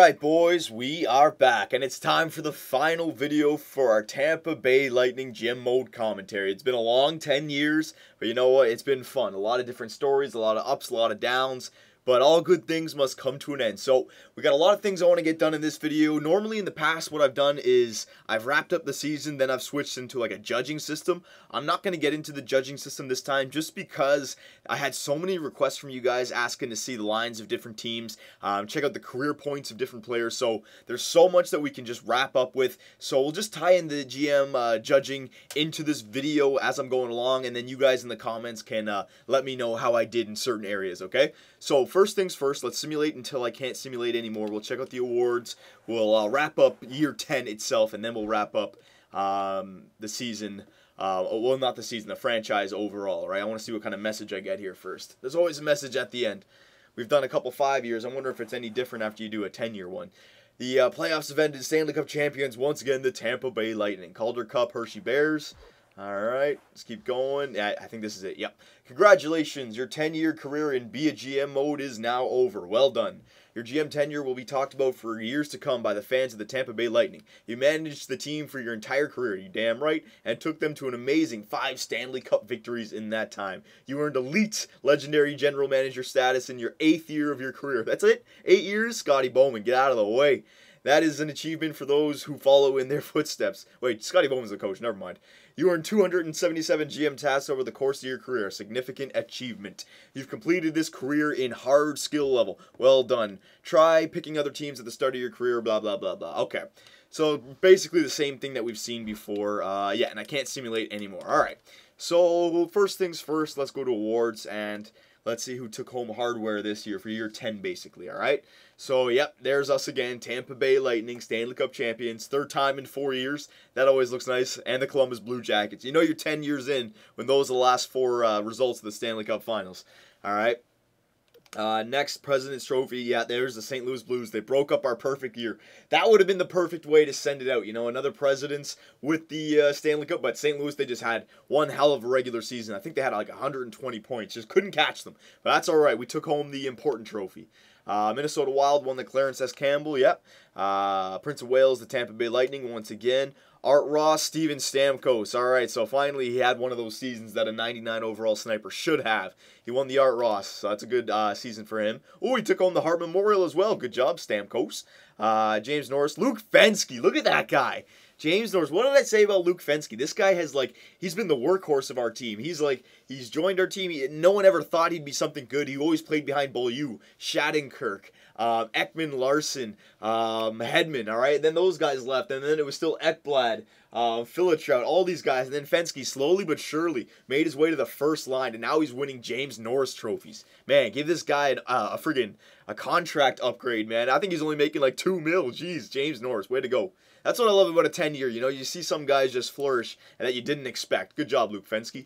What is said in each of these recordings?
Alright boys, we are back, and it's time for the final video for our Tampa Bay Lightning GM mode commentary. It's been a long 10 years, but you know what, it's been fun. A lot of different stories, a lot of ups, a lot of downs, but all good things must come to an end. So, we got a lot of things I want to get done in this video. Normally in the past, what I've done is, I've wrapped up the season, then I've switched into like a judging system. I'm not going to get into the judging system this time, just because I had so many requests from you guys asking to see the lines of different teams, check out the career points of different players, so there's so much that we can just wrap up with. So we'll just tie in the GM judging into this video as I'm going along, and then you guys in the comments can let me know how I did in certain areas, okay? So first things first, let's simulate until I can't simulate anymore. We'll check out the awards, we'll wrap up year 10 itself, and then we'll wrap up the season. Well, not the season, the franchise overall, right? I want to see what kind of message I get here first. There's always a message at the end. We've done a couple 5 years. I wonder if it's any different after you do a 10-year one. The playoffs have ended. Stanley Cup champions, once again, the Tampa Bay Lightning. Calder Cup, Hershey Bears. All right, let's keep going. Yeah, I think this is it. Yep. Congratulations, your 10-year career in Be a GM mode is now over. Well done. Your GM tenure will be talked about for years to come by the fans of the Tampa Bay Lightning. You managed the team for your entire career, you damn right, and took them to an amazing 5 Stanley Cup victories in that time. You earned elite legendary general manager status in your 8th year of your career. That's it? 8 years? Scotty Bowman, get out of the way. That is an achievement for those who follow in their footsteps. Wait, Scotty Bowman's the coach, never mind. You earned 277 GM tasks over the course of your career, a significant achievement. You've completed this career in hard skill level. Well done. Try picking other teams at the start of your career, blah, blah, blah, blah. Okay, so basically the same thing that we've seen before. Yeah, and I can't simulate anymore. All right, so first things first, let's go to awards, and let's see who took home hardware this year for year 10, basically, all right? So, yep, there's us again, Tampa Bay Lightning, Stanley Cup champions, 3rd time in 4 years. That always looks nice. And the Columbus Blue Jackets. You know you're 10 years in when those are the last 4 results of the Stanley Cup Finals, all right? Next, President's Trophy. Yeah, there's the St. Louis Blues. They broke up our perfect year. That would have been the perfect way to send it out. You know, another Presidents with the Stanley Cup. But St. Louis, they just had one hell of a regular season. I think they had like 120 points. Just couldn't catch them. But that's all right. We took home the important trophy. Minnesota Wild won the Clarence S. Campbell. Yep. Prince of Wales, the Tampa Bay Lightning once again. Art Ross, Steven Stamkos. All right, so finally he had one of those seasons that a 99 overall sniper should have. He won the Art Ross, so that's a good season for him. Oh, he took home the Hart Memorial as well. Good job, Stamkos. James Norris. Luke Fensky. Look at that guy. James Norris. What did I say about Luke Fensky? This guy has, like, he's been the workhorse of our team. He's joined our team. No one ever thought he'd be something good. He always played behind Beaulieu, Shattenkirk, Ekman Larson, Hedman, all right? And then those guys left, and then it was still Ekblad, Philitrout, all these guys. And then Fensky, slowly but surely, made his way to the first line, and now he's winning James Norris trophies. Man, give this guy a contract upgrade, man. I think he's only making like $2 million. Jeez, James Norris, way to go. That's what I love about a 10-year. You know, you see some guys just flourish and that you didn't expect. Good job, Luke Fensky.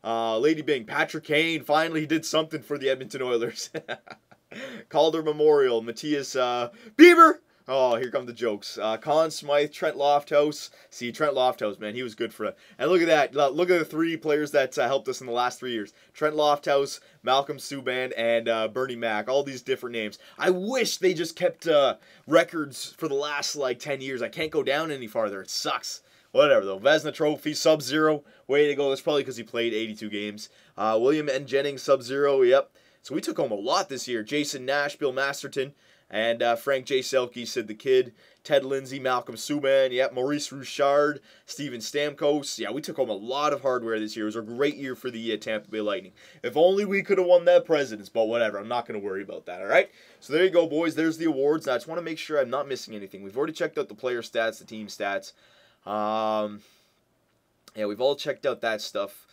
Lady Bing, Patrick Kane, finally he did something for the Edmonton Oilers. Calder Memorial, Matthias Bieber. Oh, here come the jokes. Conn Smythe, Trent Lofthouse. See, Trent Lofthouse, man, he was good for it. And look at that. Look at the 3 players that helped us in the last 3 years. Trent Lofthouse, Malcolm Subban, and Bernie Mac. All these different names. I wish they just kept records for the last, like, 10 years. I can't go down any farther. It sucks. Whatever, though. Vezina Trophy, Sub-Zero. Way to go. That's probably because he played 82 games. William N. Jennings, Sub-Zero. Yep. So we took home a lot this year. Jason Nash, Bill Masterton, and Frank J. Selke, Sid the Kid, Ted Lindsay, Malcolm Subban, yep, Maurice Richard, Steven Stamkos. Yeah, we took home a lot of hardware this year. It was a great year for the Tampa Bay Lightning. If only we could have won that Presidents, but whatever. I'm not going to worry about that, all right? So there you go, boys. There's the awards. Now, I just want to make sure I'm not missing anything. We've already checked out the player stats, the team stats. Yeah, we've all checked out that stuff.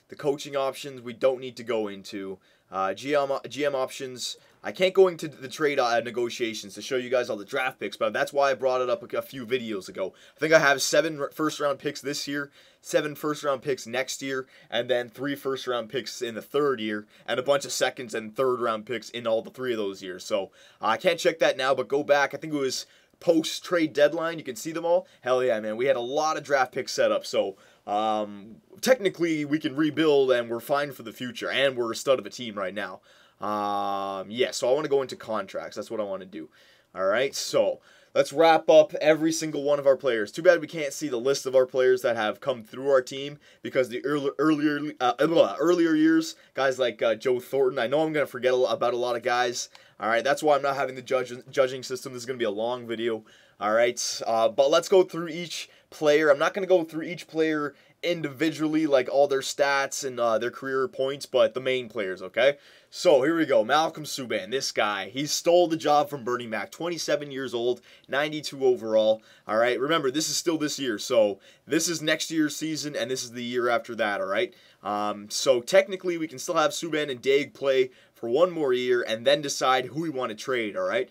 The coaching options we don't need to go into. GM options, I can't go into the trade negotiations to show you guys all the draft picks, but that's why I brought it up a few videos ago. I think I have 7 first-round picks this year, 7 first-round picks next year, and then 3 first-round picks in the 3rd year, and a bunch of seconds and 3rd-round picks in all the 3 of those years. So I can't check that now, but go back. I think it was post-trade deadline. You can see them all. Hell yeah, man. We had a lot of draft picks set up, so technically we can rebuild and we're fine for the future, and we're a stud of a team right now. Yeah, so I want to go into contracts. That's what I want to do. All right, so let's wrap up every single one of our players. Too bad we can't see the list of our players that have come through our team because the earlier years, guys like Joe Thornton. I know I'm going to forget about a lot of guys. All right, that's why I'm not having the judging system. This is going to be a long video. All right, but let's go through each player. I'm not going to go through each player individually, like all their stats and their career points, but the main players, okay? So here we go. Malcolm Subban, this guy, he stole the job from Bernie Mac. 27 years old, 92 overall. All right, remember, this is still this year, so this is next year's season, and this is the year after that, all right? So technically, we can still have Subban and Daig play for one more year and then decide who we want to trade, all right?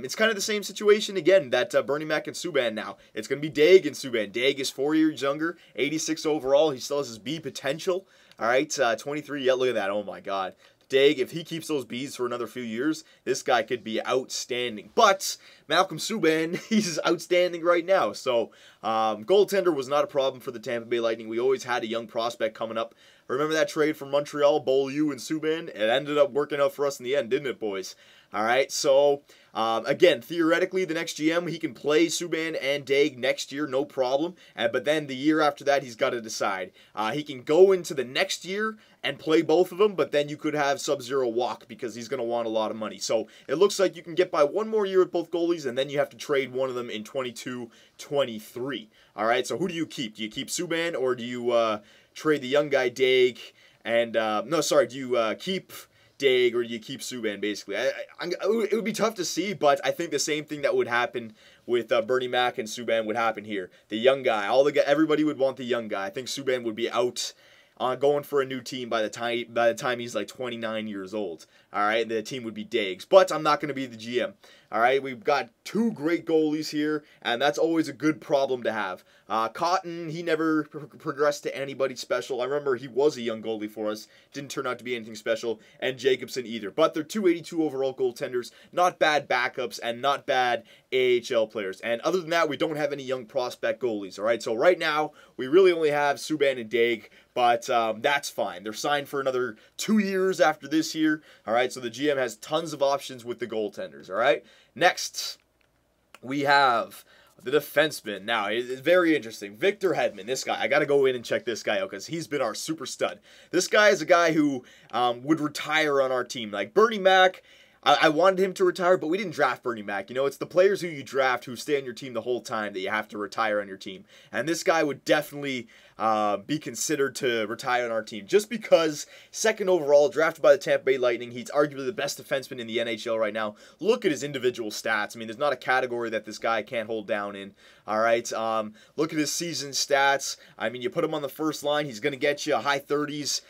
It's kind of the same situation again that Bernie Mac and Subban now. It's going to be Daig and Subban. Daig is 4 years younger, 86 overall. He still has his B potential, all right? 23, yeah, look at that. Oh, my God. Daig, if he keeps those Bs for another few years, this guy could be outstanding. But Malcolm Subban, he's outstanding right now. So goaltender was not a problem for the Tampa Bay Lightning. We always had a young prospect coming up. Remember that trade from Montreal, Beaulieu and Subban? It ended up working out for us in the end, didn't it, boys? All right, so again, theoretically, the next GM, he can play Subban and Daig next year, no problem. But then the year after that, he's got to decide. He can go into the next year and play both of them, but then you could have Sub-Zero walk because he's going to want a lot of money. So it looks like you can get by one more year with both goalies, and then you have to trade one of them in 22-23. All right, so who do you keep? Do you keep Subban, or do you trade the young guy Daig? And do you keep Daig, or do you keep Subban, basically? It would be tough to see, but I think the same thing that would happen with Bernie Mac and Subban would happen here. The young guy, everybody would want the young guy. I think Subban would be out going for a new team by the time he's like 29 years old. All right, the team would be Daig's, but I'm not going to be the GM. All right, we've got two great goalies here, and that's always a good problem to have. Cotton, he never progressed to anybody special. I remember he was a young goalie for us, didn't turn out to be anything special, and Jacobson either. But they're 282 overall goaltenders, not bad backups, and not bad AHL players. And other than that, we don't have any young prospect goalies. All right, so right now we really only have Subban and Daig, but that's fine. They're signed for another 2 years after this year. All right, so the GM has tons of options with the goaltenders. All right, next we have the defenseman. Now, it's very interesting. Victor Hedman, this guy. I got to go in and check this guy out because he's been our super stud. This guy is a guy who would retire on our team. Like Bernie Mac, I wanted him to retire, but we didn't draft Bernie Mac. You know, it's the players who you draft who stay on your team the whole time that you have to retire on your team. And this guy would definitely be considered to retire on our team. Just because second overall, drafted by the Tampa Bay Lightning, he's arguably the best defenseman in the NHL right now. Look at his individual stats. I mean, there's not a category that this guy can't hold down in. All right, look at his season stats. I mean, you put him on the first line, he's going to get you a high 30s,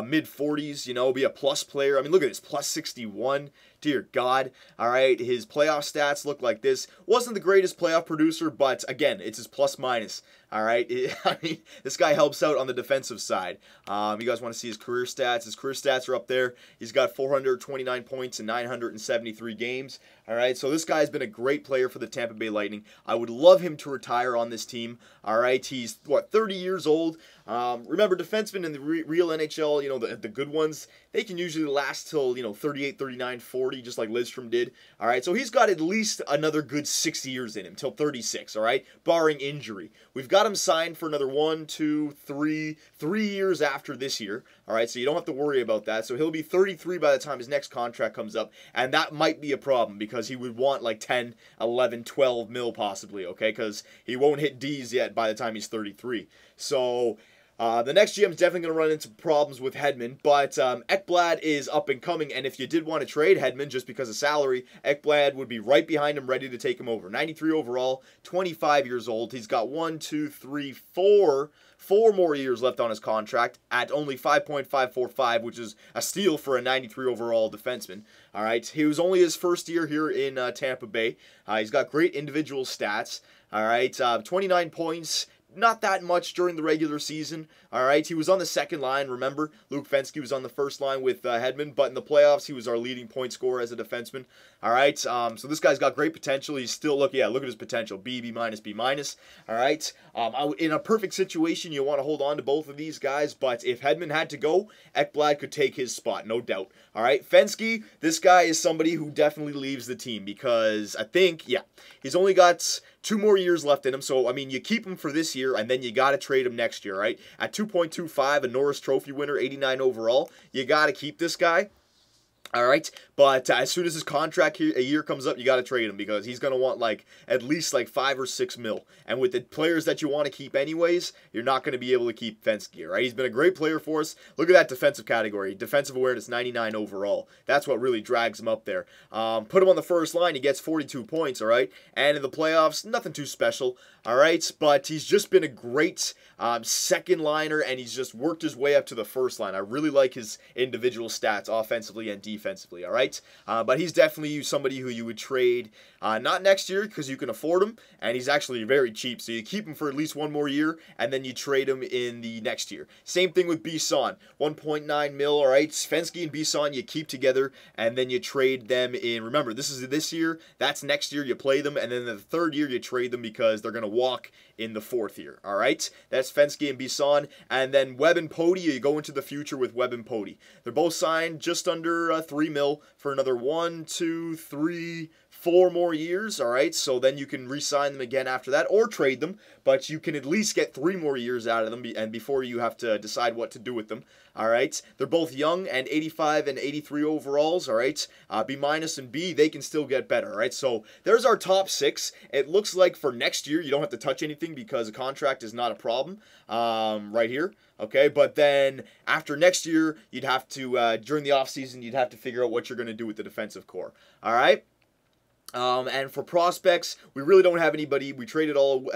mid 40s, you know, be a plus player. I mean, look at this, plus 61. Dear God. All right, his playoff stats look like this. Wasn't the greatest playoff producer, but again, it's his plus minus. All right, I mean, this guy helps out on the defensive side. You guys want to see his career stats? His career stats are up there. He's got 429 points in 973 games. All right, so this guy's been a great player for the Tampa Bay Lightning. I would love him to retire on this team. All right, he's, 30 years old. Remember, defensemen in the real NHL, you know, the good ones, they can usually last till, 38, 39, 40, just like Lidstrom did. All right, so he's got at least another good 6 years in him, till 36, all right, barring injury. We've got him signed for another 3 years after this year. All right, so you don't have to worry about that. So he'll be 33 by the time his next contract comes up, and that might be a problem because he would want like 10, 11, 12 mil possibly, okay, because he won't hit D's yet by the time he's 33. So the next GM is definitely going to run into problems with Hedman, but Ekblad is up and coming, and if you did want to trade Hedman just because of salary, Ekblad would be right behind him, ready to take him over. 93 overall, 25 years old. He's got 4 more years left on his contract at only 5.545, which is a steal for a 93 overall defenseman. All right, he was only his first year here in Tampa Bay. He's got great individual stats. All right, 29 points. not that much during the regular season. All right, he was on the second line. Remember, Luke Fenske was on the first line with Hedman, but in the playoffs, he was our leading point scorer as a defenseman. All right, so this guy's got great potential. He's still look at his potential. B minus, B minus. All right, in a perfect situation, you want to hold on to both of these guys, but if Hedman had to go, Ekblad could take his spot, no doubt. All right, Fenske, this guy is somebody who definitely leaves the team because I think, yeah, he's only got 2 more years left in him. So, I mean, you keep him for this year, and then you got to trade him next year, right? At 2.25, a Norris Trophy winner, 89 overall, you got to keep this guy. All right, but as soon as his contract a year comes up, you got to trade him because he's going to want at least 5 or 6 mil. And with the players that you want to keep anyways, you're not going to be able to keep Fenske, right? He's been a great player for us. Look at that defensive category. Defensive awareness, 99 overall. That's what really drags him up there. Put him on the first line, he gets 42 points, all right? And in the playoffs, nothing too special, all right? But he's just been a great second liner, and he's just worked his way up to the first line. I really like his individual stats offensively and defensively, all right? But he's definitely somebody who you would trade, not next year because you can afford him, and he's actually very cheap. So you keep him for at least 1 more year, and then you trade him in the next year. Same thing with Bisson, 1.9 mil, all right? Fenske and Bisson you keep together, and then you trade them in. Remember, this is this year, that's next year you play them, and then the 3rd year you trade them because they're going to walk in the 4th year, all right? That's Fenske and Bisson, and then Webb and Pody, you go into the future with Webb and Pody. They're both signed just under 3 mil for another 1, 2, 3, 4 more years, all right? So then you can re-sign them again after that or trade them, but you can at least get 3 more years out of them and before you have to decide what to do with them, all right? They're both young and 85 and 83 overalls, all right? B minus and B, they can still get better, all right? So there's our top 6. It looks like for next year, you don't have to touch anything because a contract is not a problem right here. Okay, but then after next year, you'd have to, during the offseason, you'd have to figure out what you're going to do with the defensive core. All right? And for prospects, we really don't have anybody. We traded all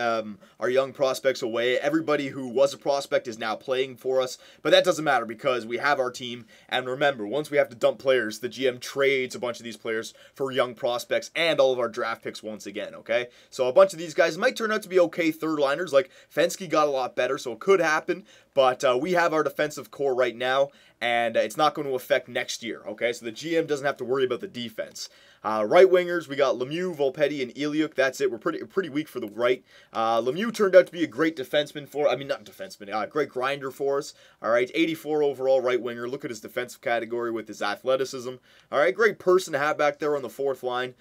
our young prospects away. Everybody who was a prospect is now playing for us, but that doesn't matter because we have our team. And remember, once we have to dump players, the GM trades a bunch of these players for young prospects and all of our draft picks once again, okay? So a bunch of these guys might turn out to be okay third liners. Like Fenske got a lot better, so it could happen. But we have our defensive core right now, and it's not going to affect next year, okay? So the GM doesn't have to worry about the defense. Right wingers, we got Lemieux, Volpetti, and Iliuk. That's it. We're pretty weak for the right. Lemieux turned out to be a great defenseman great grinder for us. All right, 84 overall right winger. Look at his defensive category with his athleticism. All right, great person to have back there on the 4th line.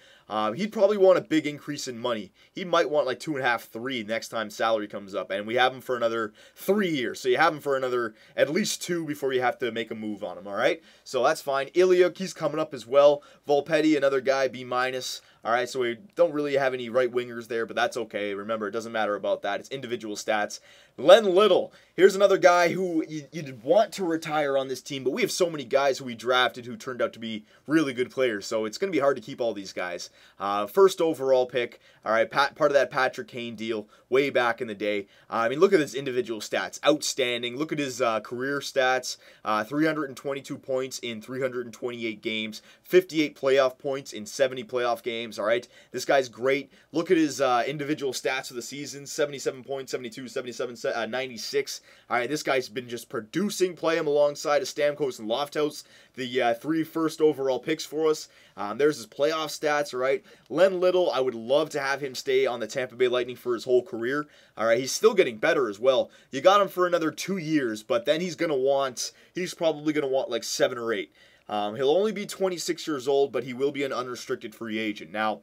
He'd probably want a big increase in money. He might want 2.5, 3 next time salary comes up, and we have him for another 3 years. So you have him for another at least 2 before you have to make a move on him. All right, so that's fine. Iliuk, he's coming up as well. Volpetti, another guy, B minus. All right, so we don't really have any right wingers there, but that's okay. Remember, it doesn't matter about that. It's individual stats. Len Little, here's another guy who you'd want to retire on this team, but we have so many guys who we drafted who turned out to be really good players, so it's going to be hard to keep all these guys. 1st overall pick, all right, part of that Patrick Kane deal way back in the day. I mean, look at his individual stats. Outstanding. Look at his career stats. 322 points in 328 games. 58 playoff points in 70 playoff games, all right? This guy's great. Look at his individual stats for the season. 77 points, 72, 77, 96. All right, this guy's been just producing. Play him alongside of Stamkos and Lofthouse, the 3 first overall picks for us. There's his playoff stats, all right? Len Little, I would love to have him stay on the Tampa Bay Lightning for his whole career. All right, he's still getting better as well. You got him for another 2 years, but then he's probably going to want 7 or 8. He'll only be 26 years old, but he will be an unrestricted free agent. Now,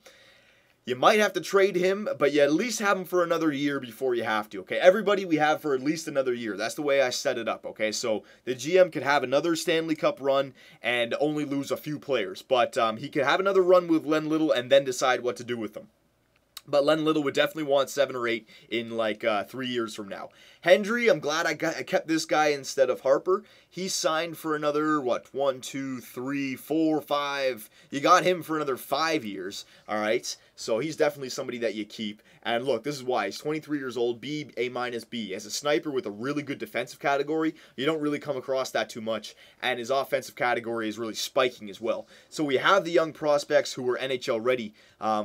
you might have to trade him, but you at least have him for another year before you have to, okay? Everybody we have for at least another year. That's the way I set it up, okay? So the GM could have another Stanley Cup run and only lose a few players, but he could have another run with Len Little and then decide what to do with them. But Len Little would definitely want 7 or 8 in 3 years from now. Hendry, I'm glad I kept this guy instead of Harper. He signed for another, 1, 2, 3, 4, 5. You got him for another 5 years, all right? So he's definitely somebody that you keep. And look, this is why. He's 23 years old, B, A minus B. As a sniper with a really good defensive category, you don't really come across that too much. And his offensive category is really spiking as well. So we have the young prospects who are NHL ready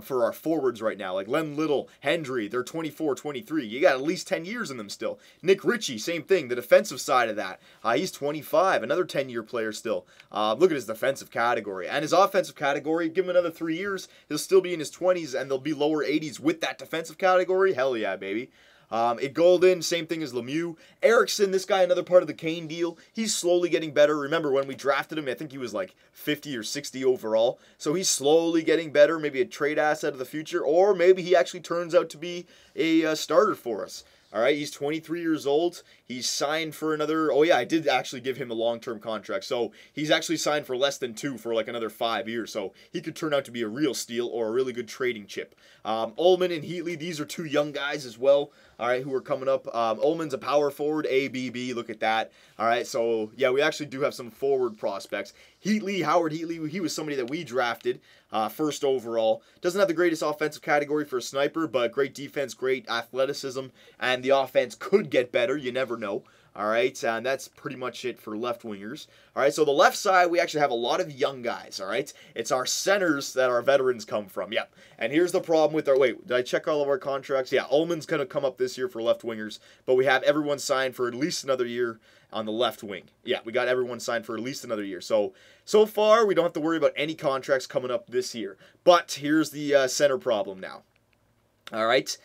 for our forwards right now. Like Len Little, Hendry, they're 24, 23. You got at least 10 years in them still. Nick Ritchie, same thing. The defensive side of that. He's 25, another 10-year player still. Look at his defensive category. And his offensive category, give him another 3 years, he'll still be in his 20s and they'll be lower 80s with that defensive category. Hell yeah, baby. Golden, same thing as Lemieux. Erickson, this guy, another part of the Kane deal. He's slowly getting better. Remember, when we drafted him, I think he was like 50 or 60 overall. So he's slowly getting better. Maybe a trade asset of the future. Or maybe he actually turns out to be a starter for us. All right, he's 23 years old. He's signed for another... Oh, yeah, I did actually give him a long-term contract. So he's actually signed for less than 2 for like another 5 years. So he could turn out to be a real steal or a really good trading chip. Ullman and Heatley, these are 2 young guys as well, all right, who are coming up. Ullman's a power forward, ABB, look at that. All right, so, yeah, we actually do have some forward prospects. Heatley, Howard Heatley, he was somebody that we drafted first overall. Doesn't have the greatest offensive category for a sniper, but great defense, great athleticism, and the offense could get better. You never know. All right, and that's pretty much it for left wingers. All right, so the left side, we actually have a lot of young guys, all right? It's our centers that our veterans come from, yep. And here's the problem with our... Wait, did I check all of our contracts? Yeah, Ullman's going to come up this year for left wingers, but we have everyone signed for at least another year on the left wing. Yeah, we got everyone signed for at least another year. So far, we don't have to worry about any contracts coming up this year. But here's the center problem now. All right,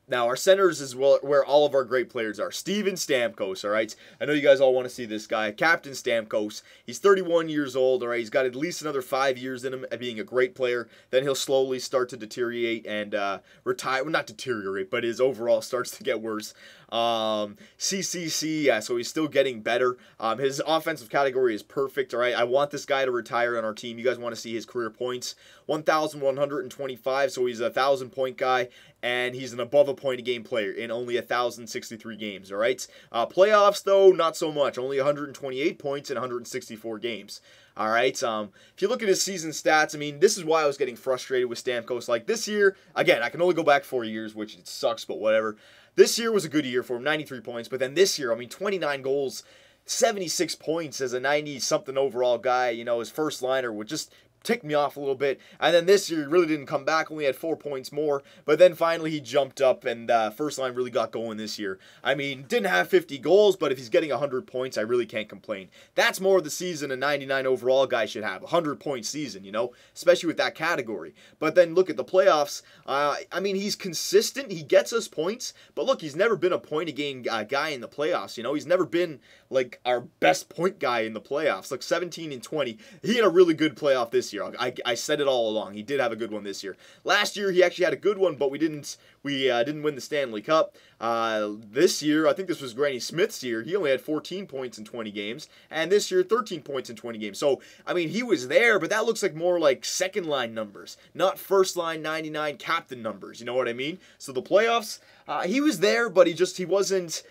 now, our centers is where all of our great players are. Steven Stamkos, all right? I know you guys all want to see this guy. Captain Stamkos. He's 31 years old, all right? He's got at least another 5 years in him at being a great player. Then he'll slowly start to deteriorate and retire. Well, not deteriorate, but his overall starts to get worse. CCC, yeah, so he's still getting better. His offensive category is perfect, all right? I want this guy to retire on our team. You guys want to see his career points. 1,125, so he's a 1,000-point guy, and he's an above a point a game player in only 1,063 games, all right? Playoffs, though, not so much. Only 128 points in 164 games. All right, if you look at his season stats, I mean, this is why I was getting frustrated with Stamkos. Like, this year, again, I can only go back 4 years, which it sucks, but whatever. This year was a good year for him, 93 points. But then this year, I mean, 29 goals, 76 points as a 90-something overall guy. You know, his first liner would just ticked me off a little bit. And then this year, he really didn't come back, only had 4 points more. But then finally, he jumped up, and first line really got going this year. I mean, didn't have 50 goals, but if he's getting 100 points, I really can't complain. That's more of the season a 99 overall guy should have, a 100-point season, you know, especially with that category. But then look at the playoffs. I mean, he's consistent. He gets us points. But look, he's never been a point-a-game guy in the playoffs, you know. He's never been, like, our best point guy in the playoffs. Like, 17 and 20. He had a really good playoff this year. I said it all along. He did have a good one this year. Last year, he actually had a good one, but we didn't win the Stanley Cup. This year, I think this was Granny Smith's year. He only had 14 points in 20 games. And this year, 13 points in 20 games. So, I mean, he was there, but that looks like more like second-line numbers, not first-line 99 captain numbers. You know what I mean? So, the playoffs, he was there, but he wasn't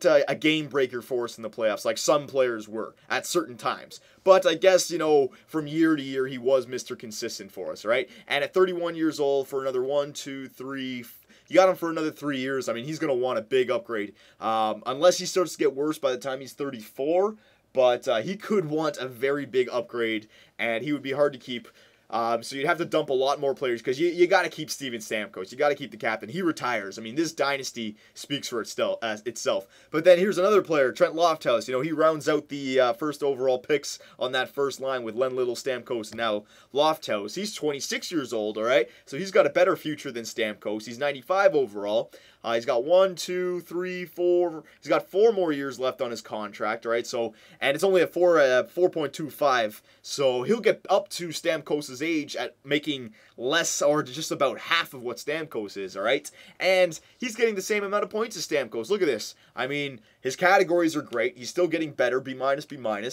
a game breaker for us in the playoffs like some players were at certain times. But I guess, you know, from year to year, he was Mr. Consistent for us, right? And at 31 years old, for another 1, 2, 3, you got him for another 3 years. I mean, he's going to want a big upgrade. Unless he starts to get worse by the time he's 34. But he could want a very big upgrade, and he would be hard to keep. So you'd have to dump a lot more players because you got to keep Steven Stamkos. You got to keep the captain. He retires. I mean, this dynasty speaks for itself. But then here's another player, Trent Lofthouse. You know, he rounds out the first overall picks on that first line with Len Little, Stamkos, and now Lofthouse. He's 26 years old, all right? So he's got a better future than Stamkos. He's 95 overall. He's got 1, 2, 3, 4. He's got 4 more years left on his contract, all right? So, and it's only a 4.25. So he'll get up to Stamkos' age at making less or just about half of what Stamkos is, all right? And he's getting the same amount of points as Stamkos. Look at this. I mean, his categories are great. He's still getting better, B-, B-.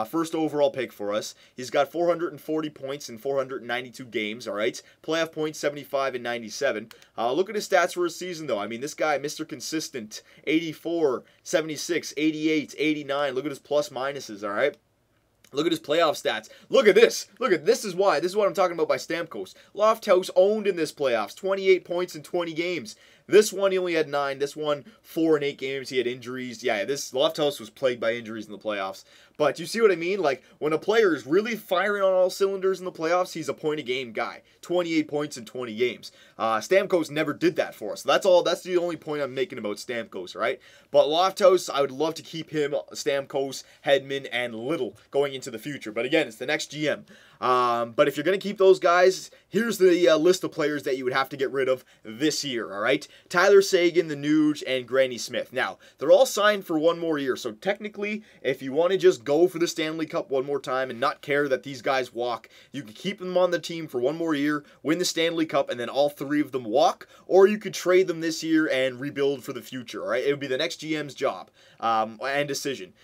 First overall pick for us. He's got 440 points in 492 games, all right? Playoff points, 75 and 97. Look at his stats for his season, though. I mean, this guy, Mr. Consistent, 84, 76, 88, 89. Look at his plus minuses, all right? Look at his playoff stats. Look at this. Look at this is why. This is what I'm talking about by Stamkos. Lofthouse owned in this playoffs. 28 points in 20 games. This one, he only had 9. This one, 4 in 8 games. He had injuries. Yeah, this Lofthouse was plagued by injuries in the playoffs. But you see what I mean? Like, when a player is really firing on all cylinders in the playoffs, he's a point-a-game guy. 28 points in 20 games. Stamkos never did that for us. That's all. That's the only point I'm making about Stamkos, right? But Lofthouse, I would love to keep him, Stamkos, Hedman, and Little going into the future. But again, it's the next GM. But if you're going to keep those guys, here's the list of players that you would have to get rid of this year, all right? Tyler Seguin, the Nuge, and Granny Smith. Now, they're all signed for 1 more year, so technically, if you want to just go for the Stanley Cup 1 more time and not care that these guys walk, you could keep them on the team for 1 more year, win the Stanley Cup, and then all 3 of them walk, or you could trade them this year and rebuild for the future, all right? It would be the next GM's job and decision.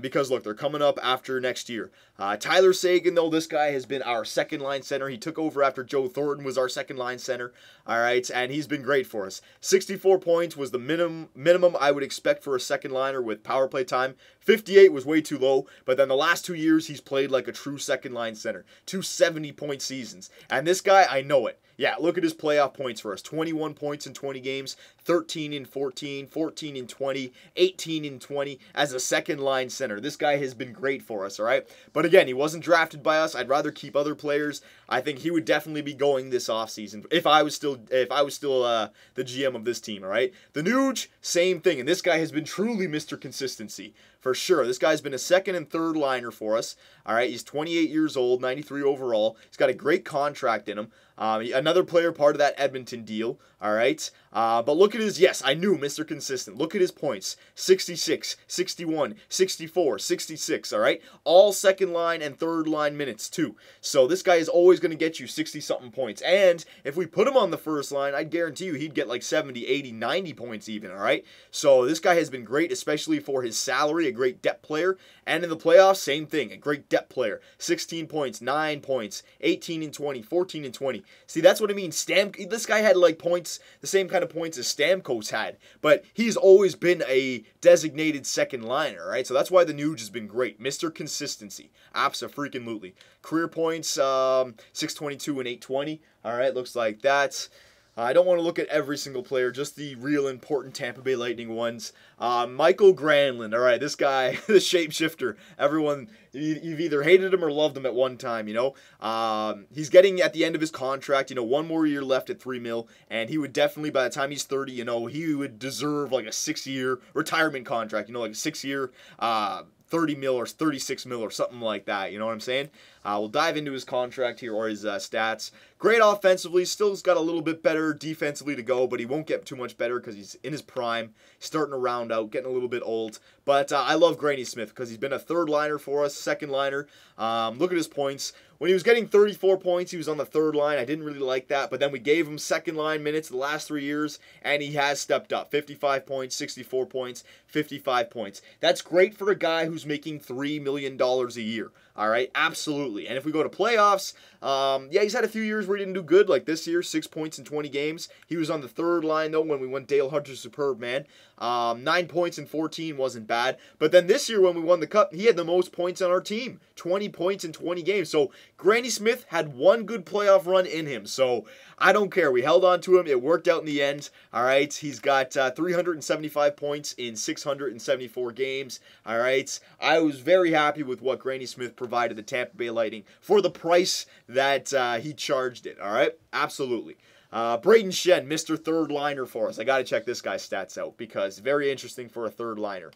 Because, look, they're coming up after next year. Tyler Seguin, though, this guy has been our second-line center. He took over after Joe Thornton was our second-line center, all right, and he's been great for us. 64 points was the minimum I would expect for a second-liner with power play time. 58 was way too low, but then the last 2 years, he's played like a true second-line center. 2 70-point seasons. And this guy, I know it. Yeah, look at his playoff points for us. 21 points in 20 games, 13 in 14, 14 in 20, 18 in 20 as a second-line center. This guy has been great for us, all right? But again, he wasn't drafted by us. I'd rather keep other players. I think he would definitely be going this offseason if I was still the GM of this team, all right? The Nuge, same thing, and this guy has been truly Mr. Consistency. For sure. This guy's been a second and third liner for us. All right, he's 28 years old, 93 overall. He's got a great contract in him. Another player part of that Edmonton deal. All right. But look at his, yes, I knew Mr. Consistent. Look at his points. 66, 61, 64, 66, all right? All second line and third line minutes, too. So this guy is always going to get you 60-something points. And if we put him on the first line, I guarantee you he'd get like 70, 80, 90 points even, all right? So this guy has been great, especially for his salary, a great depth player. And in the playoffs, same thing, a great depth player. 16 points, 9 points, 18 and 20, 14 and 20. See, that's what I mean. This guy had like points, the same kind of points as Stamkos had, but he's always been a designated second liner, right? So that's why the Nuge has been great. Mr. Consistency. Abso-freaking-lutely. Career points, 622 and 820. All right, looks like that. I don't want to look at every single player, just the real important Tampa Bay Lightning ones. Michael Granlund, all right, this guy, the shapeshifter. Everyone, you've either hated him or loved him at one time, you know. He's getting at the end of his contract, you know, 1 more year left at $3 million, and he would definitely, by the time he's 30, you know, he would deserve like a 6-year retirement contract, you know, like a 6-year, 30 mil or 36 mil or something like that, you know what I'm saying? We'll dive into his contract here or his stats. Great offensively, still's got a little bit better defensively to go, but he won't get too much better because he's in his prime, starting to round out, getting a little bit old. But I love Granny Smith because he's been a third liner for us, second liner. Look at his points. When he was getting 34 points, he was on the third line. I didn't really like that, but then we gave him second line minutes the last 3 years, and he has stepped up. 55 points, 64 points, 55 points. That's great for a guy who's making $3 million a year. All right, absolutely. And if we go to playoffs, yeah, he's had a few years where he didn't do good, like this year, 6 points in 20 games. He was on the third line, though, when we went Dale Hunter Superbman. 9 points in 14 wasn't bad. But then this year when we won the Cup, he had the most points on our team. 20 points in 20 games. So Granny Smith had one good playoff run in him. So I don't care. We held on to him. It worked out in the end. All right. He's got 375 points in 674 games. All right. I was very happy with what Granny Smith provided the Tampa Bay Lightning for the price that he charged it. All right. Absolutely. Braden Shen, Mr. Third Liner for us. I got to check this guy's stats out because very interesting for a third liner.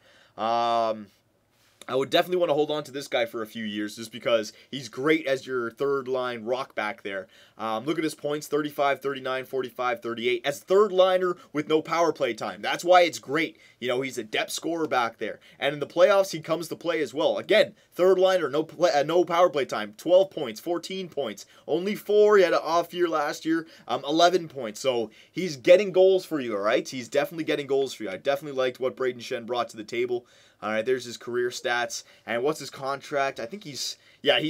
I would definitely want to hold on to this guy for a few years just because he's great as your third line rock back there. Look at his points, 35, 39, 45, 38. As third liner with no power play time. That's why it's great. You know, he's a depth scorer back there. And in the playoffs, he comes to play as well. Again, third liner, no power play time. 12 points, 14 points. Only 4. He had an off year last year. 11 points. So he's getting goals for you, all right? He's definitely getting goals for you. I definitely liked what Braden Shen brought to the table. All right, there's his career stats. And what's his contract? I think he's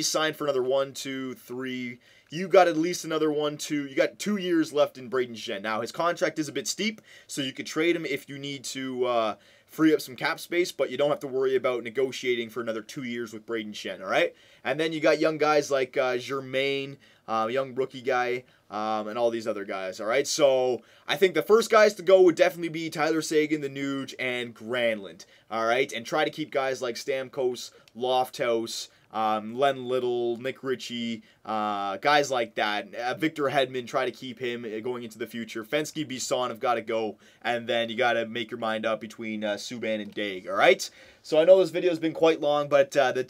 signed for another 1, 2, 3. You got at least another 1, 2. You got 2 years left in Braden Shen. Now, his contract is a bit steep, so you could trade him if you need to free up some cap space, but you don't have to worry about negotiating for another 2 years with Braden Shen, all right? And then you got young guys like Germain, young rookie guy, and all these other guys, all right? So I think the first guys to go would definitely be Tyler Seguin, the Nuge, and Granlund, all right? And try to keep guys like Stamkos, Lofthouse, Len Little, Nick Ritchie, guys like that. Victor Hedman, try to keep him going into the future. Fensky, Bisson have got to go, and then you got to make your mind up between Subban and Daig, all right? So I know this video has been quite long, but the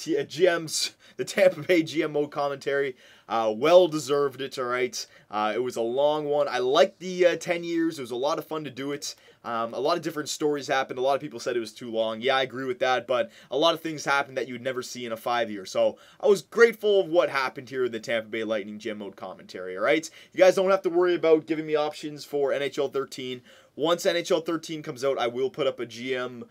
Tampa Bay GM mode commentary, well deserved it, all right? It was a long one. I liked the 10 years. It was a lot of fun to do it. A lot of different stories happened. A lot of people said it was too long. Yeah, I agree with that, but a lot of things happened that you would never see in a 5-year. So I was grateful of what happened here in the Tampa Bay Lightning GM mode commentary, all right? You guys don't have to worry about giving me options for NHL 13. Once NHL 13 comes out, I will put up a GM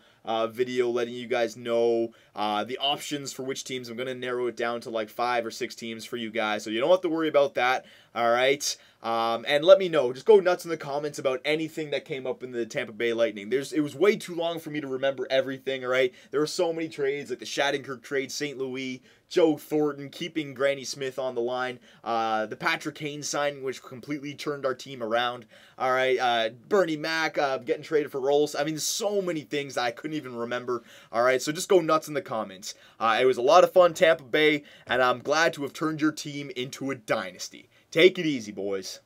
video letting you guys know the options for which teams. I'm going to narrow it down to like 5 or 6 teams for you guys, so you don't have to worry about that, all right? And let me know. Just go nuts in the comments about anything that came up in the Tampa Bay Lightning. It was way too long for me to remember everything, all right? There were so many trades, like the Shattenkirk trade, St. Louis, Joe Thornton, keeping Granny Smith on the line, the Patrick Kane signing, which completely turned our team around, all right? Bernie Mac getting traded for Rolls. I mean, there's so many things that I couldn't even remember, all right? So just go nuts in the comments. It was a lot of fun, Tampa Bay, and I'm glad to have turned your team into a dynasty. Take it easy, boys.